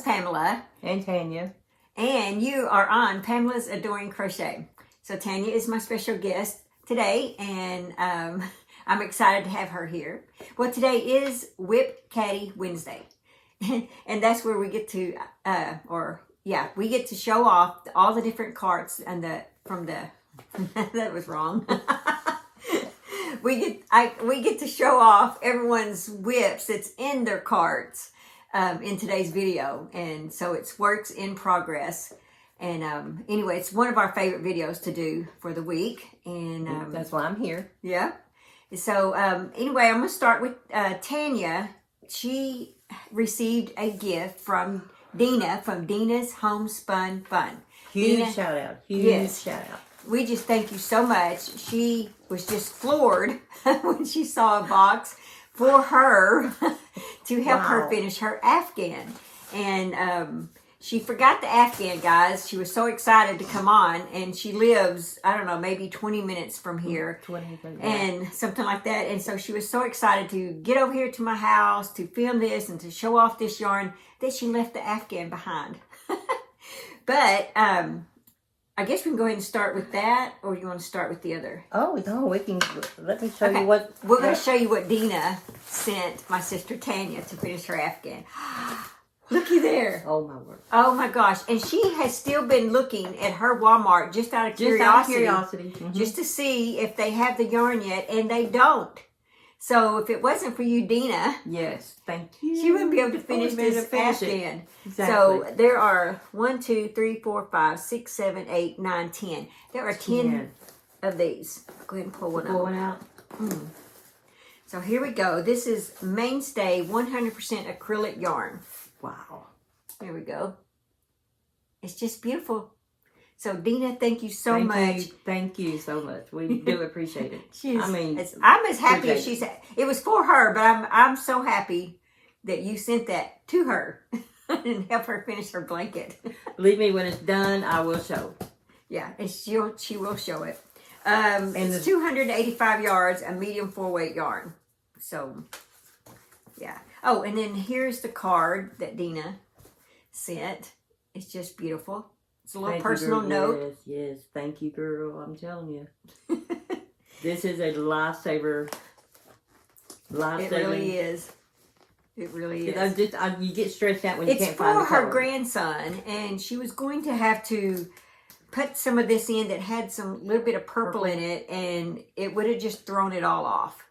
Pamela. And Tanya. And you are on Pamela's Adoring Crochet. So Tanya is my special guest today, and I'm excited to have her here. Well, today is WIP Caddy Wednesday. And that's where we get to, we get to show off all the different carts and that was wrong. we get to show off everyone's WIPs that's in their carts in today's video, and so it's works in progress. And anyway, it's one of our favorite videos to do for the week, and that's why I'm here. Yeah. So anyway, I'm gonna start with Tanya. She received a gift from Dina from Dina's Homespun Fun. Huge Dina, shout out. Huge shout out. We just thank you so much. She was just floored when she saw a box for her to help her finish her Afghan. And she forgot the Afghan, guys. She was so excited to come on, and she lives, I don't know, maybe 20 minutes from here. 20 minutes. And something like that. And so she was so excited to get over here to my house to film this and to show off this yarn that she left the Afghan behind. But I guess we can go ahead and start with that, or you want to start with the other? Oh, no, we can. Let me show you what. We're going to show you what Dina sent my sister Tanya to finish her Afghan. Looky there. Oh, my word. Oh, my gosh. And she has still been looking at her Walmart just out of curiosity. Mm-hmm. Just to see if they have the yarn yet, and they don't. So if it wasn't for you, Dina. Yes, thank you. She wouldn't be able to finish this Afghan. Exactly. So there are 1, 2, 3, 4, 5, 6, 7, 8, 9, 10. There are 10 of these. Go ahead and pull one out. So here we go. This is Mainstay 100% acrylic yarn. Wow. There we go. It's just beautiful. So Dina, thank you so much. Thank you so much. We do appreciate it. I'm as happy as she's. It was for her, but I'm so happy that you sent that to her and help her finish her blanket. Believe me, when it's done, I will show. Yeah, and she will show it. And it's 285 yards, a medium 4-weight yarn. So, yeah. Oh, and then here's the card that Dina sent. It's just beautiful. It's a little personal note. Yes. Thank you, girl. I'm telling you. This is a lifesaver. It really is. It really is. You get stressed out when you can't find the It's for her color. grandson, and she was going to have to put some of this in that had some little bit of purple in it, and it would have just thrown it all off.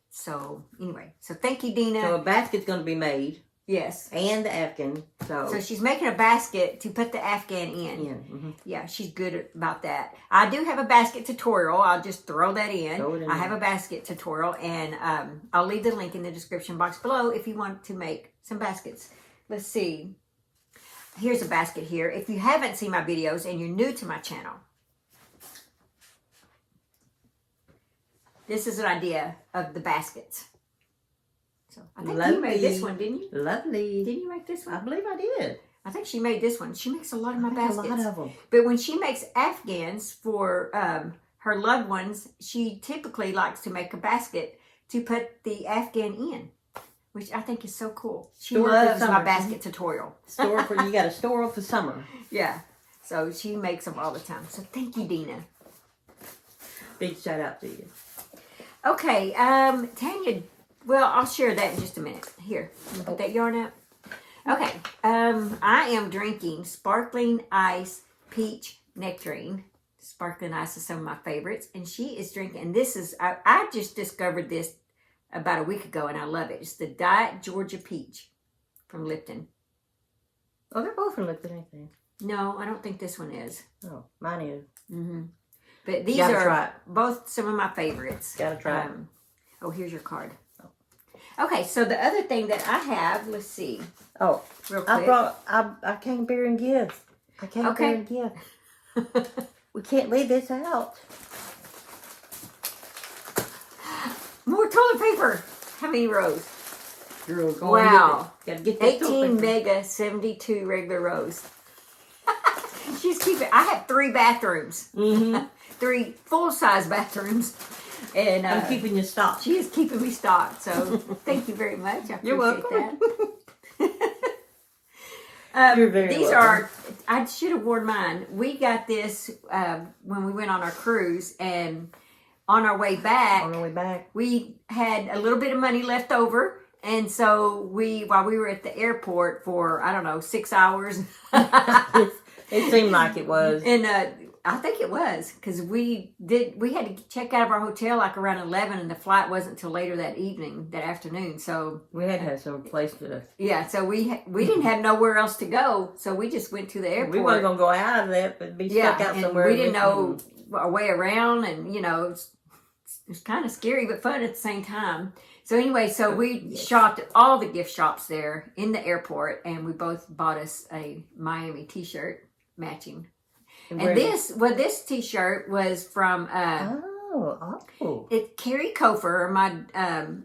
So, anyway. So, thank you, Dina. So, a basket's going to be made. Yes. And the Afghan. So she's making a basket to put the Afghan in. Mm-hmm. Yeah, she's good about that. I do have a basket tutorial. I'll just throw that in. I have a basket tutorial, and I'll leave the link in the description box below if you want to make some baskets. Let's see. Here's a basket here. If you haven't seen my videos and you're new to my channel, this is an idea of the baskets. So I think you made this one, didn't you? Lovely. Didn't you make this one? I believe I did. I think she made this one. She makes a lot of my baskets. A lot of them. But when she makes Afghans for her loved ones, she typically likes to make a basket to put the Afghan in, which I think is so cool. She loves my basket tutorial. You got to store them for summer. Yeah. So she makes them all the time. So thank you, Dina. Big shout out to you. Okay, Tanya. Well, I'll share that in just a minute. Here, put that yarn up. Okay, I am drinking Sparkling Ice Peach Nectarine. Sparkling Ice is some of my favorites. And she is drinking, and this is, I just discovered this about a week ago, and I love it. It's the Diet Georgia Peach from Lipton. Oh, they're both from Lipton, I think. No, I don't think this one is. Oh, mine is. Mm-hmm. But these are both some of my favorites. Gotta try it. Oh, here's your card. Okay, so the other thing that I have, let's see. Oh, real quick. I came bear and give. I came bear and give. We can't leave this out. More toilet paper. How many rows? Girl, go wow. Gotta get 18 mega, 72 regular rows. She's keeping, I have 3 bathrooms. Mm-hmm. 3 full-size bathrooms. And I'm keeping you stocked. She is keeping me stocked. So thank you very much. I appreciate You're welcome. that. You're very These welcome. I should have worn mine. We got this when we went on our cruise, and on our way back, we had a little bit of money left over. And so while we were at the airport for, I don't know, 6 hours. It seemed like it was. And I think it was, because we had to check out of our hotel like around 11, and the flight wasn't till later that afternoon. So we had to have some place to. Yeah, so we didn't have nowhere else to go, so we just went to the airport. We weren't gonna go out of that, but be stuck out somewhere. We didn't know our way around, and it's kind of scary but fun at the same time. So anyway, we shopped at all the gift shops there in the airport, and we both bought us a Miami t-shirt matching. And this t-shirt was from it's Carrie Kofer, my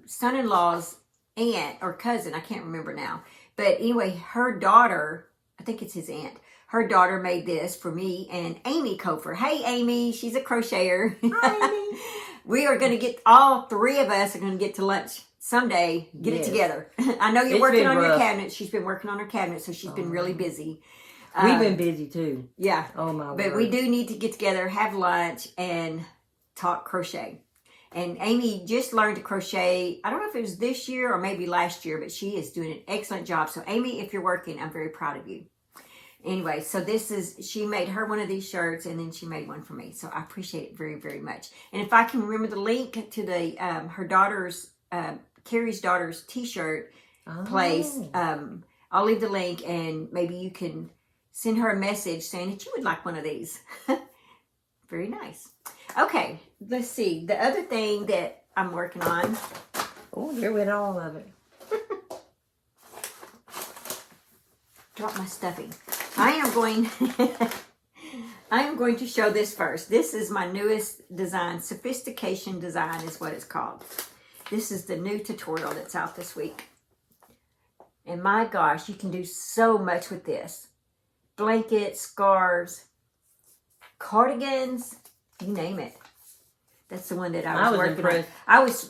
son-in-law's aunt or cousin, I can't remember now. But anyway, her daughter, I think it's his aunt, her daughter made this for me and Amy Kofer. Hey Amy, she's a crocheter. Hi Amy. We are going to get, all three of us are going to get to lunch someday, get it together. I know you're working on your cabinet. She's been working on her cabinet, so she's been really busy. We've been busy too. Yeah. Oh my But we do need to get together, have lunch, and talk crochet. And Amy just learned to crochet. I don't know if it was this year or maybe last year, but she is doing an excellent job. So Amy, if you're working, I'm very proud of you. Anyway, so she made her one of these shirts, and then she made one for me. So I appreciate it very, very much. And if I can remember the link to the her daughter's, Carrie's daughter's t-shirt place, I'll leave the link, and maybe you can send her a message saying that you would like one of these. Very nice. Okay, let's see. The other thing that I'm working on. Oh, you're with all of it. Drop my stuffing. I am going to show this first. This is my newest design. Sophistication Design is what it's called. This is the new tutorial that's out this week. And my gosh, you can do so much with this. Blankets, scarves, cardigans, you name it. That's the one that I was working on.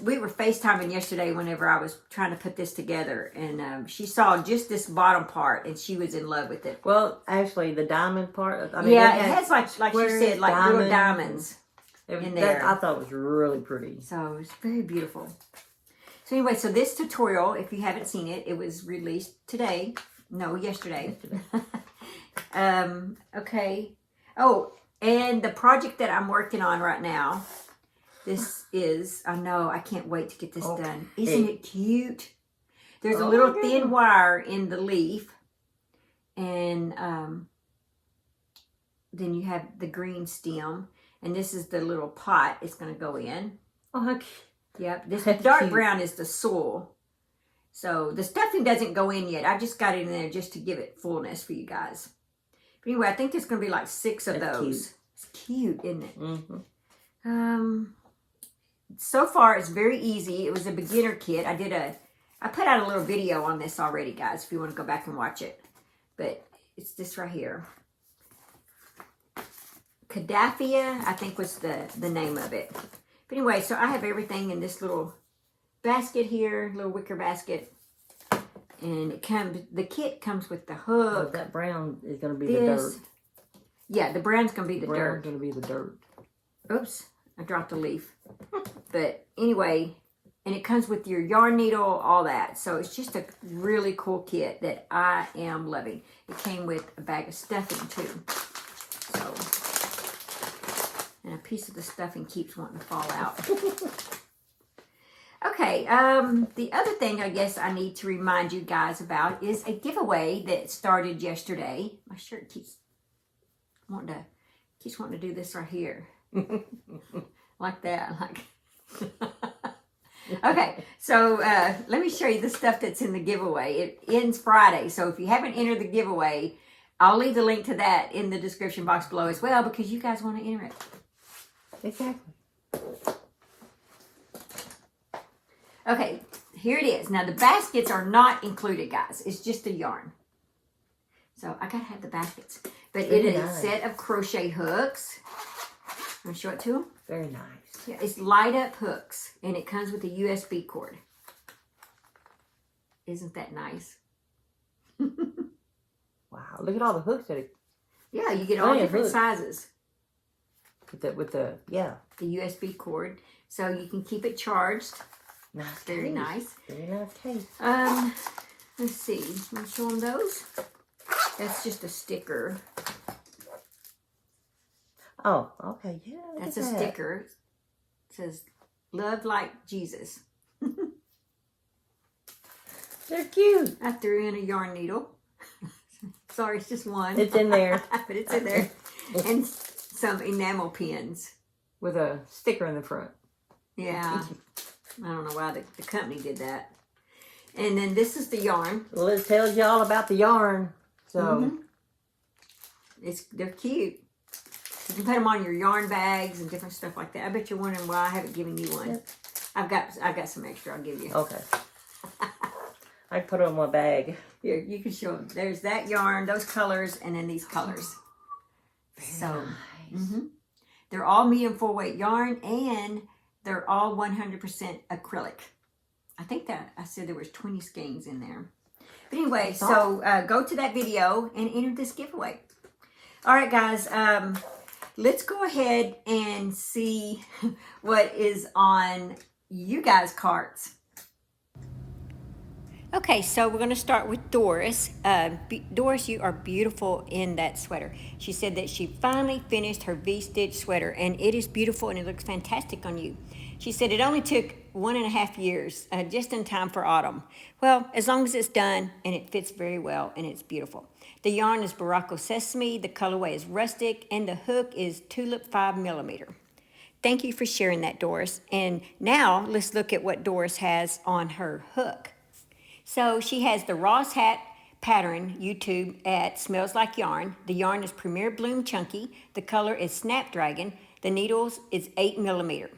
We were FaceTiming yesterday whenever I was trying to put this together, and she saw just this bottom part, and she was in love with it. Well, actually, the diamond part. I mean, it has like you said, like little diamonds in there. I thought it was really pretty. So it's very beautiful. So anyway, so this tutorial, if you haven't seen it, it was released today. No, yesterday. Okay. Oh, and the project that I'm working on right now. This is, I know, I can't wait to get this done. Isn't it cute? There's a little thin wire in the leaf. And then you have the green stem. And this is the little pot it's going to go in. Oh, how cute. Yep. This dark brown is the soil. So the stuffing doesn't go in yet. I just got it in there just to give it fullness for you guys. But anyway, I think there's going to be like 6 of those. Cute. It's cute, isn't it? Mm-hmm. So far, it's very easy. It was a beginner kit. I put out a little video on this already, guys, if you want to go back and watch it. But it's this right here. Cadaphia, I think was the name of it. But anyway, so I have everything in this little basket here, little wicker basket. And the kit comes with the hook. Oh, that brown is going to be the dirt. Yeah, the brown's going to be the dirt. Brown's going to be the dirt. Oops, I dropped a leaf. But anyway, and it comes with your yarn needle, all that. So it's just a really cool kit that I am loving. It came with a bag of stuffing too. So, and a piece of the stuffing keeps wanting to fall out. Okay, the other thing I guess I need to remind you guys about is a giveaway that started yesterday. My shirt keeps wanting to do this right here. Like that. Okay, so let me show you the stuff that's in the giveaway. It ends Friday, so if you haven't entered the giveaway, I'll leave the link to that in the description box below as well, because you guys want to enter it. Exactly. Okay, here it is. Now the baskets are not included, guys. It's just the yarn. So I gotta have the baskets. But it is a set of crochet hooks. I'm gonna show it to them. Very nice. Yeah, it's light up hooks, and it comes with a USB cord. Isn't that nice? Wow. Look at all the hooks that it. Yeah, you get all different sizes. With the yeah. The USB cord, so you can keep it charged. Nice. Very case. nice. Very nice case. Let's see. Want to show them those? That's just a sticker. Oh, okay. Yeah. That's a sticker. It says, "Love like Jesus." They're cute. I threw in a yarn needle. Sorry, it's just one. It's in there. But it's in there. And some enamel pins. With a sticker in the front. Yeah. I don't know why the company did that. And then this is the yarn. Well, it tells you all about the yarn. So. They're cute. You can put them on your yarn bags and different stuff like that. I bet you're wondering why I haven't given you one. Yep. I've got some extra. I'll give you. Okay. I put it on my bag. Here, you can show them. There's that yarn, those colors, and then these colors. Very nice. They're all medium full weight yarn, and they're all 100% acrylic. I think that I said there was 20 skeins in there. But anyway, so go to that video and enter this giveaway. All right, guys. Let's go ahead and see what is on you guys' carts. Okay, so we're going to start with Doris. Doris, you are beautiful in that sweater. She said that she finally finished her V-stitch sweater, and it is beautiful, and it looks fantastic on you. She said it only took 1.5 years, just in time for autumn. Well, as long as it's done, and it fits very well, and it's beautiful. The yarn is Barocco Sesame, the colorway is Rustic, and the hook is Tulip 5mm. Thank you for sharing that, Doris. And now, let's look at what Doris has on her hook. So she has the Ross Hat pattern YouTube at Smells Like Yarn. The yarn is Premier Bloom Chunky. The color is Snapdragon. The needles is 8mm.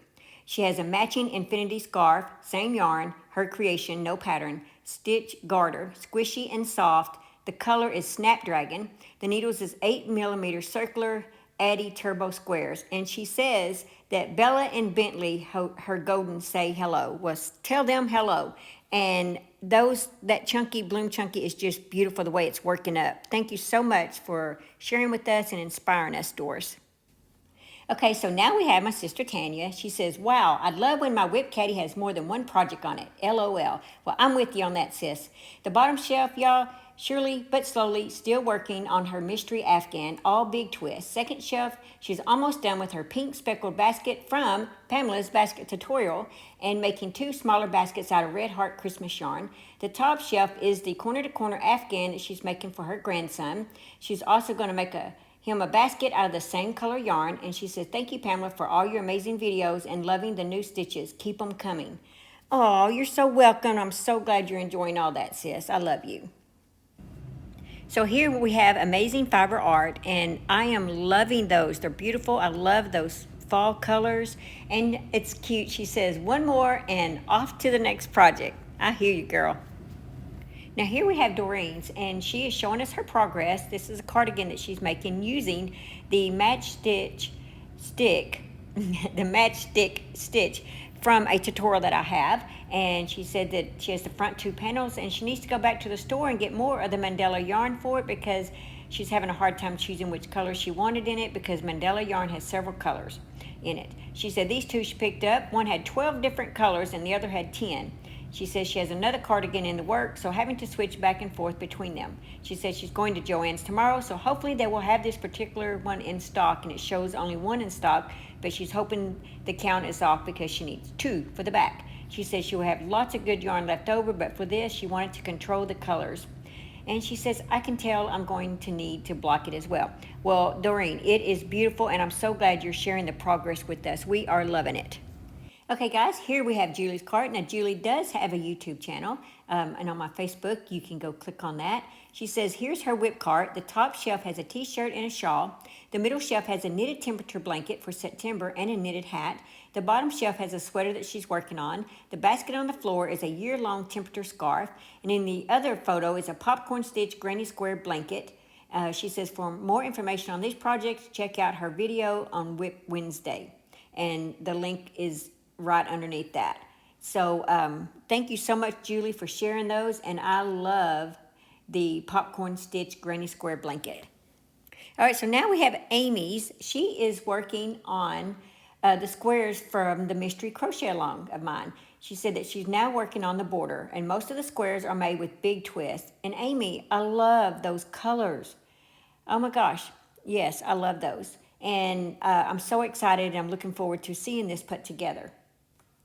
She has a matching infinity scarf, same yarn, her creation, no pattern, stitch garter, squishy and soft. The color is Snapdragon. The needles is 8mm circular Addy Turbo Squares. And she says that Bella and Bentley, her golden say hello, was tell them hello. And that chunky, Bloom Chunky is just beautiful the way it's working up. Thank you so much for sharing with us and inspiring us, Doris. Okay, so now we have my sister Tanya. She says, wow, I'd love when my WIP Caddy has more than one project on it. LOL. Well, I'm with you on that, sis. The bottom shelf, y'all, surely but slowly still working on her mystery Afghan, all big twists. Second shelf, she's almost done with her pink speckled basket from Pamela's basket tutorial and making 2 smaller baskets out of Red Heart Christmas yarn. The top shelf is the corner-to-corner Afghan that she's making for her grandson. She's also going to make him a basket out of the same color yarn. And she says, thank you, Pamela, for all your amazing videos and loving the new stitches. Keep them coming. Oh, you're so welcome. I'm so glad you're enjoying all that, sis. I love you. So here we have amazing fiber art, and I am loving those. They're beautiful. I love those fall colors, and it's cute. She says, one more and off to the next project. I hear you, girl. Now here we have Doreen's, and she is showing us her progress. This is a cardigan that she's making using the matchstick stitch from a tutorial that I have. And she said that she has the front 2 panels, and she needs to go back to the store and get more of the Mandela yarn for it because she's having a hard time choosing which color she wanted in it because Mandela yarn has several colors in it. She said these 2 she picked up, one had 12 different colors and the other had 10. She says she has another cardigan in the works, so having to switch back and forth between them. She says she's going to Joann's tomorrow, so hopefully they will have this particular one in stock, and it shows only 1 in stock, but she's hoping the count is off because she needs 2 for the back. She says she will have lots of good yarn left over, but for this, she wanted to control the colors. And she says, I can tell I'm going to need to block it as well. Well, Doreen, it is beautiful, and I'm so glad you're sharing the progress with us. We are loving it. Okay, guys, here we have Julie's cart. Now, Julie does have a YouTube channel, and on my Facebook, you can go click on that. She says, here's her WIP cart. The top shelf has a t-shirt and a shawl. The middle shelf has a knitted temperature blanket for September and a knitted hat. The bottom shelf has a sweater that she's working on. The basket on the floor is a year-long temperature scarf. And in the other photo is a popcorn stitch granny square blanket. She says, for more information on these projects, check out her video on WIP Wednesday. And the link is right underneath that. So thank you so much, Julie, for sharing those. And I love the popcorn stitch granny square blanket. All right, so now we have Amy's. She is working on the squares from the mystery crochet along of mine. She said that she's now working on the border, and most of the squares are made with big twists. And Amy, I love those colors. Oh my gosh, yes, I love those. And I'm so excited, and I'm looking forward to seeing this put together.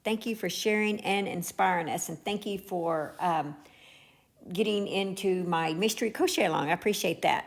Thank you for sharing and inspiring us, and thank you for getting into my mystery crochet along. I appreciate that.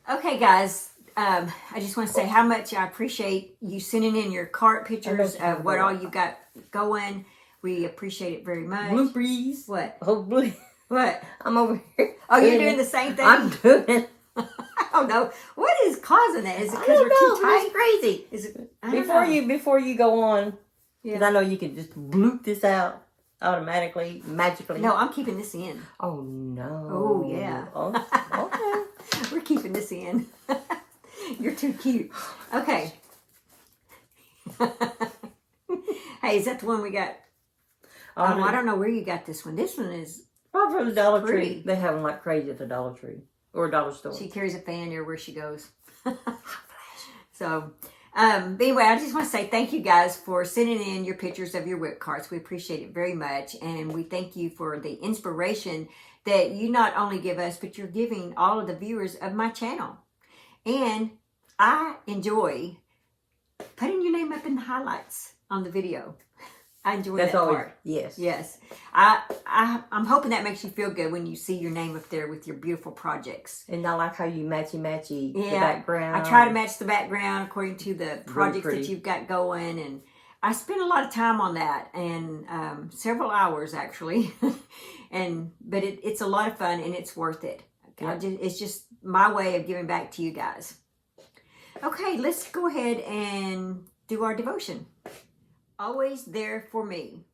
Okay, guys, I just want to say how much I appreciate you sending in your cart pictures of what all you got going. We appreciate it very much. Blue breeze. What? Oh, blue. What? I'm over here. Oh, you're doing the same thing? I'm doing it. I don't know. What is causing that? Is it because we're too tight? It's crazy. Is it? Before you go on, because Yeah. I know you can just bloop this out automatically, magically. No, I'm keeping this in. Oh, no. Oh, yeah. Oh, okay. We're keeping this in. You're too cute. Okay. Hey, is that the one we got? I don't know where you got this one. This one is probably from the Dollar pretty. Tree. They have them like crazy at the Dollar Tree or Dollar Store. She carries a fan everywhere she goes. So, but anyway, I just want to say thank you guys for sending in your pictures of your WIP cards. We appreciate it very much. And we thank you for the inspiration that you not only give us, but you're giving all of the viewers of my channel. And I enjoy putting your name up in the highlights on the video. I enjoy that part. Yes. Yes. I'm hoping that makes you feel good when you see your name up there with your beautiful projects. And I like how you matchy Yeah, the background. I try to match the background according to the projects that you've got going, and I spend a lot of time on that, and several hours actually. But it's a lot of fun, and it's worth it. Yeah. It's just my way of giving back to you guys. Okay, let's go ahead and do our devotion. Always there for me.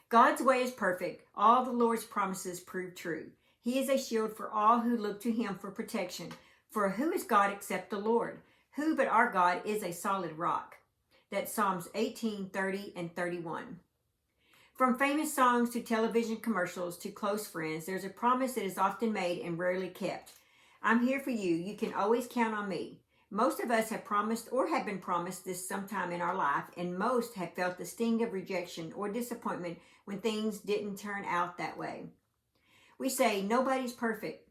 God's way is perfect. All the Lord's promises prove true. He is a shield for all who look to him for protection. For who is God except the Lord? Who but our God is a solid rock? That's Psalms 18, 30, and 31. From famous songs to television commercials to close friends, there's a promise that is often made and rarely kept. I'm here for you. You can always count on me. Most of us have promised or have been promised this sometime in our life, and most have felt the sting of rejection or disappointment when things didn't turn out that way. We say nobody's perfect,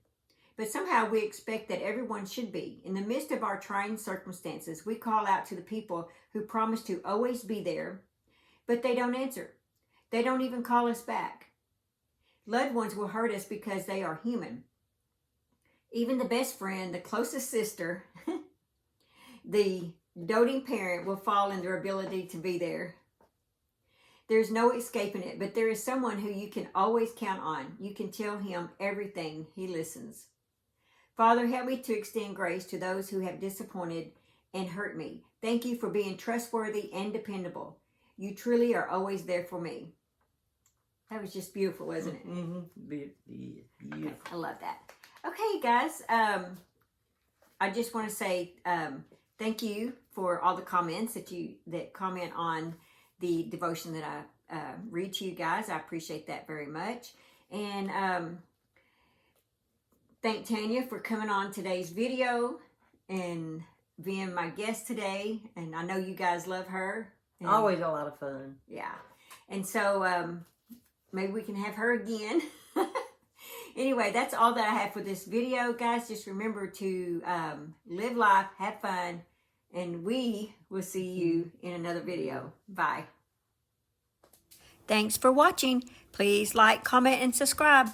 but somehow we expect that everyone should be. In the midst of our trying circumstances, we call out to the people who promise to always be there, but they don't answer. They don't even call us back. Loved ones will hurt us because they are human. Even the best friend, the closest sister, the doting parent will fall in their ability to be there. There's no escaping it, but there is someone who you can always count on. You can tell him everything. He listens. Father, help me to extend grace to those who have disappointed and hurt me. Thank you for being trustworthy and dependable. You truly are always there for me. That was just beautiful, wasn't it? Mm-hmm. Beautiful. Okay, I love that. Okay, guys. I just want to say thank you for all the comments that comment on the devotion that I read to you guys. I appreciate that very much. And thank Tanya for coming on today's video and being my guest today. And I know you guys love her. And, always a lot of fun. Yeah. And so maybe we can have her again. Anyway, that's all that I have for this video, guys. Just remember to live life, have fun, and we will see you in another video. Bye. Thanks for watching. Please like, comment, and subscribe.